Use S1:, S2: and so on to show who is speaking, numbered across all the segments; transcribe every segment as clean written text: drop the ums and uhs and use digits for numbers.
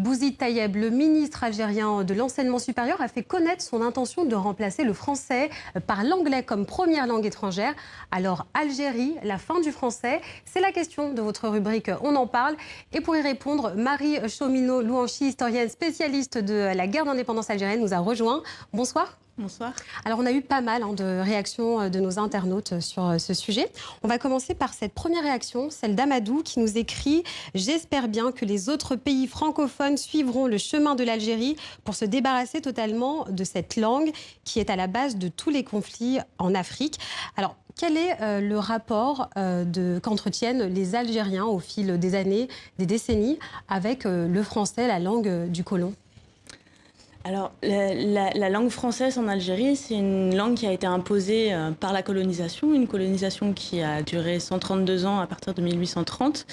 S1: Bouzid Tayeb, le ministre algérien de l'enseignement supérieur, a fait connaître son intention de remplacer le français par l'anglais comme première langue étrangère. Alors, Algérie, la fin du français, c'est la question de votre rubrique On en parle. Et pour y répondre, Marie Chaumineau-Louanchi, historienne spécialiste de la guerre d'indépendance algérienne, nous a rejoint. Bonsoir.
S2: Bonsoir.
S1: Alors, on a eu pas mal de réactions de nos internautes sur ce sujet. On va commencer par cette première réaction, celle d'Amadou, qui nous écrit « J'espère bien que les autres pays francophones suivront le chemin de l'Algérie pour se débarrasser totalement de cette langue qui est à la base de tous les conflits en Afrique. » Alors, quel est le rapport qu'entretiennent les Algériens au fil des années, des décennies, avec le français, la langue du colon ?
S2: Alors, la langue française en Algérie, c'est une langue qui a été imposée par la colonisation, une colonisation qui a duré 132 ans à partir de 1830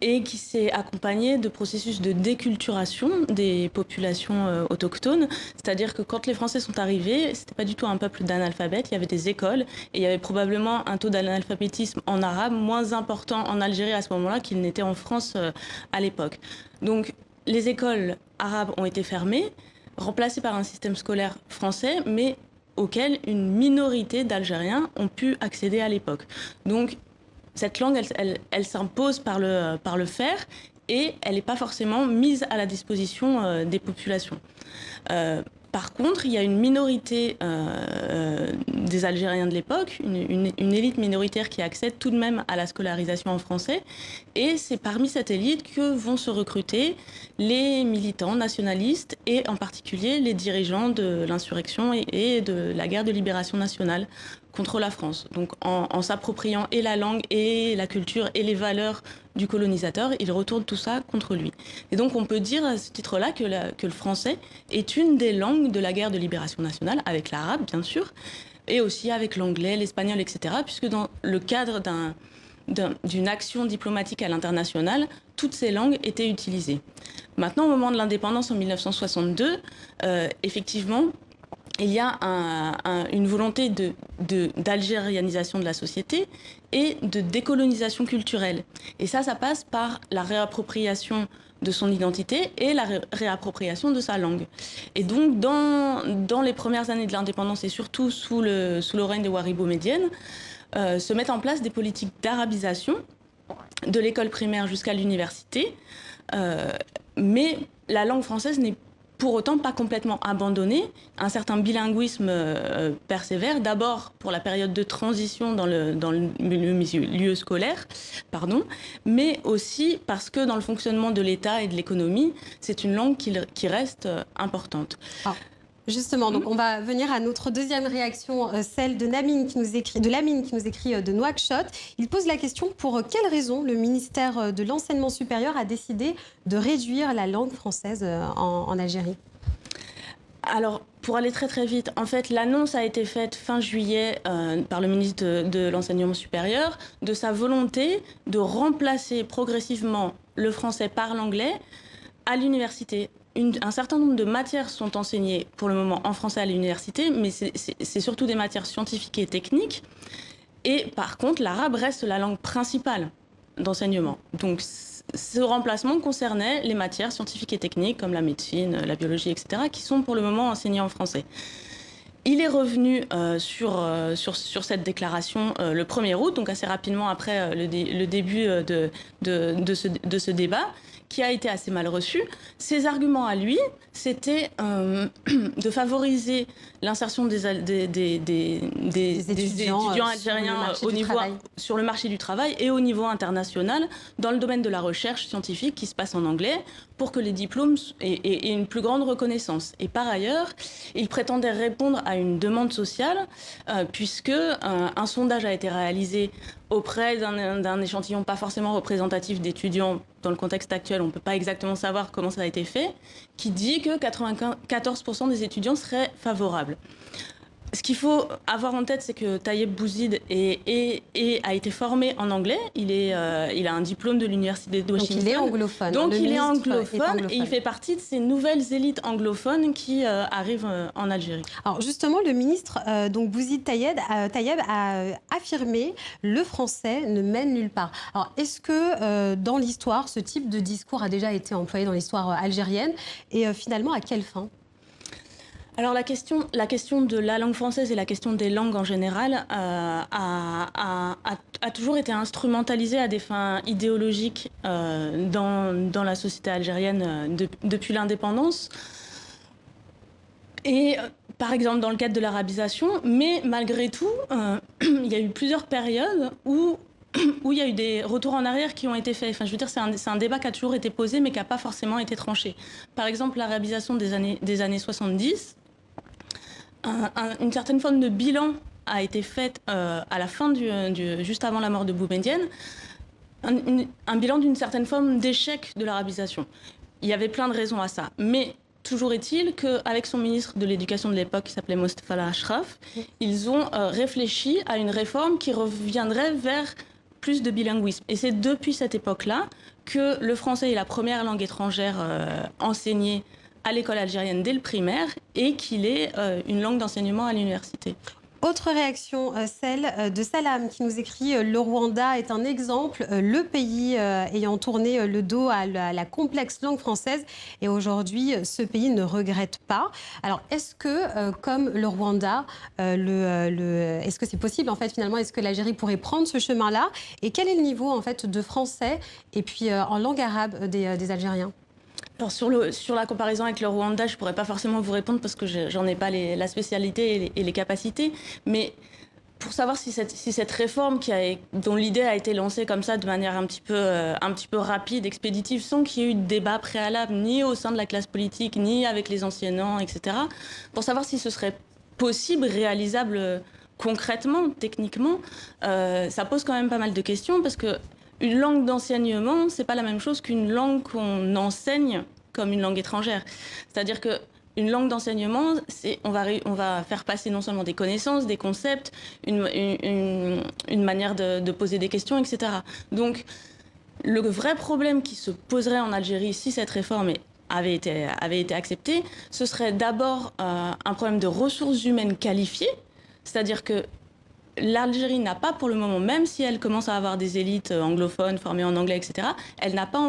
S2: et qui s'est accompagnée de processus de déculturation des populations autochtones. C'est-à-dire que quand les Français sont arrivés, c'était pas du tout un peuple d'analphabètes, il y avait des écoles et il y avait probablement un taux d'analphabétisme en arabe moins important en Algérie à ce moment-là qu'il n'était en France à l'époque. Donc, les écoles arabes ont été fermées, remplacé par un système scolaire français, mais auquel une minorité d'Algériens ont pu accéder à l'époque. Donc, cette langue, elle s'impose par le faire et elle n'est pas forcément mise à la disposition des populations. Par contre, il y a une minorité des Algériens de l'époque, une élite minoritaire qui accède tout de même à la scolarisation en français. Et c'est parmi cette élite que vont se recruter les militants nationalistes et en particulier les dirigeants de l'insurrection et de la guerre de libération nationale contre la France. Donc en s'appropriant et la langue et la culture et les valeurs du colonisateur, il retourne tout ça contre lui. Et donc on peut dire à ce titre-là que le français est une des langues de la guerre de libération nationale, avec l'arabe bien sûr, et aussi avec l'anglais, l'espagnol, etc. Puisque dans le cadre d'une action diplomatique à l'international, toutes ces langues étaient utilisées. Maintenant, au moment de l'indépendance en 1962, effectivement, il y a une volonté d'algérianisation de la société et de décolonisation culturelle. Et ça passe par la réappropriation de son identité et la réappropriation de sa langue. Et donc, dans les premières années de l'indépendance et surtout sous le règne des Ouaribo-Médiennes, se mettent en place des politiques d'arabisation de l'école primaire jusqu'à l'université. Mais la langue française n'est pour autant pas complètement abandonné. Un certain bilinguisme persévère, d'abord pour la période de transition dans le milieu scolaire, mais aussi parce que dans le fonctionnement de l'État et de l'économie, c'est une langue qui reste importante.
S1: Ah. Justement, donc on va venir à notre deuxième réaction, celle de Lamine qui nous écrit de Nouakchott. Il pose la question pour quelles raisons le ministère de l'Enseignement supérieur a décidé de réduire la langue française en Algérie.
S2: Alors, pour aller très très vite, en fait, l'annonce a été faite fin juillet par le ministre de l'Enseignement supérieur de sa volonté de remplacer progressivement le français par l'anglais à l'université. Un certain nombre de matières sont enseignées pour le moment en français à l'université, mais c'est surtout des matières scientifiques et techniques. Et par contre, l'arabe reste la langue principale d'enseignement. Donc ce remplacement concernait les matières scientifiques et techniques comme la médecine, la biologie, etc., qui sont pour le moment enseignées en français. Il est revenu sur cette déclaration le 1er août, donc assez rapidement après le début de ce débat, qui a été assez mal reçu. Ses arguments à lui, c'était de favoriser l'insertion des étudiants algériens sur le marché du travail et au niveau international dans le domaine de la recherche scientifique qui se passe en anglais pour que les diplômes aient une plus grande reconnaissance. Et par ailleurs, il prétendait répondre à une demande sociale puisque un sondage a été réalisé auprès d'un échantillon pas forcément représentatif d'étudiants. Dans le contexte actuel, on ne peut pas exactement savoir comment ça a été fait, qui dit que 94% des étudiants seraient favorables. Ce qu'il faut avoir en tête, c'est que Taïeb Bouzid a été formé en anglais. Il a un diplôme de l'université de Washington.
S1: Donc il est anglophone.
S2: Donc il est anglophone et il fait partie de ces nouvelles élites anglophones qui arrivent en Algérie.
S1: Alors justement, le ministre donc Bouzid Taïeb a affirmé le français ne mène nulle part. Alors est-ce que dans l'histoire, ce type de discours a déjà été employé dans l'histoire algérienne et finalement à quelle fin ?
S2: Alors la question de la langue française et la question des langues en général a toujours été instrumentalisée à des fins idéologiques dans la société algérienne depuis l'indépendance. Et par exemple dans le cadre de l'arabisation, mais malgré tout, il y a eu plusieurs périodes où il y a eu des retours en arrière qui ont été faits. Enfin, je veux dire, c'est un débat qui a toujours été posé, mais qui n'a pas forcément été tranché. Par exemple, l'arabisation des années 70, une certaine forme de bilan a été faite à la fin juste avant la mort de Boumedienne, un bilan d'une certaine forme d'échec de l'arabisation. Il y avait plein de raisons à ça, mais toujours est-il qu'avec son ministre de l'Éducation de l'époque, qui s'appelait Mostafa Ashraf, ils ont réfléchi à une réforme qui reviendrait vers plus de bilinguisme. Et c'est depuis cette époque-là que le français est la première langue étrangère enseignée à l'école algérienne dès le primaire et qu'il est une langue d'enseignement à l'université.
S1: Autre réaction, celle de Salam qui nous écrit « Le Rwanda est un exemple, le pays ayant tourné le dos à la complexe langue française et aujourd'hui ce pays ne regrette pas ». Alors est-ce que, comme le Rwanda, est-ce que c'est possible en fait finalement, est-ce que l'Algérie pourrait prendre ce chemin-là? Et quel est le niveau en fait de français et puis en langue arabe des Algériens?
S2: Alors sur la comparaison avec le Rwanda, je ne pourrais pas forcément vous répondre parce que j'en ai pas la spécialité et les capacités. Mais pour savoir si cette réforme dont l'idée a été lancée comme ça de manière un petit peu rapide, expéditive, sans qu'il y ait eu de débat préalable ni au sein de la classe politique, ni avec les enseignants, etc. Pour savoir si ce serait possible, réalisable concrètement, techniquement, ça pose quand même pas mal de questions parce que une langue d'enseignement, c'est pas la même chose qu'une langue qu'on enseigne comme une langue étrangère. C'est-à-dire qu'une langue d'enseignement, on va faire passer non seulement des connaissances, des concepts, une manière de poser des questions, etc. Donc, le vrai problème qui se poserait en Algérie si cette réforme avait été acceptée, ce serait d'abord un problème de ressources humaines qualifiées, c'est-à-dire que l'Algérie n'a pas pour le moment, même si elle commence à avoir des élites anglophones formées en anglais, etc., elle n'a pas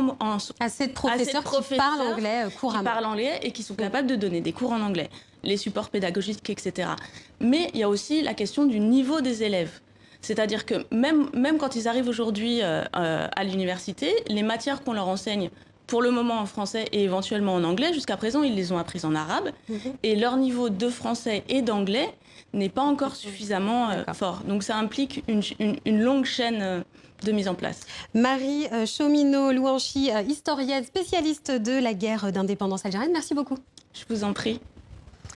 S1: assez de professeurs qui parlent anglais couramment.
S2: Qui parlent anglais et qui sont capables de donner des cours en anglais, les supports pédagogiques, etc. Mais il y a aussi la question du niveau des élèves. C'est-à-dire que même quand ils arrivent aujourd'hui à l'université, les matières qu'on leur enseigne pour le moment en français et éventuellement en anglais, jusqu'à présent, ils les ont apprises en arabe. Et leur niveau de français et d'anglais n'est pas encore suffisamment fort. Donc ça implique une longue chaîne de mise en place.
S1: Marie Chomino-Louanchi, historienne, spécialiste de la guerre d'indépendance algérienne. Merci beaucoup.
S2: Je vous en prie.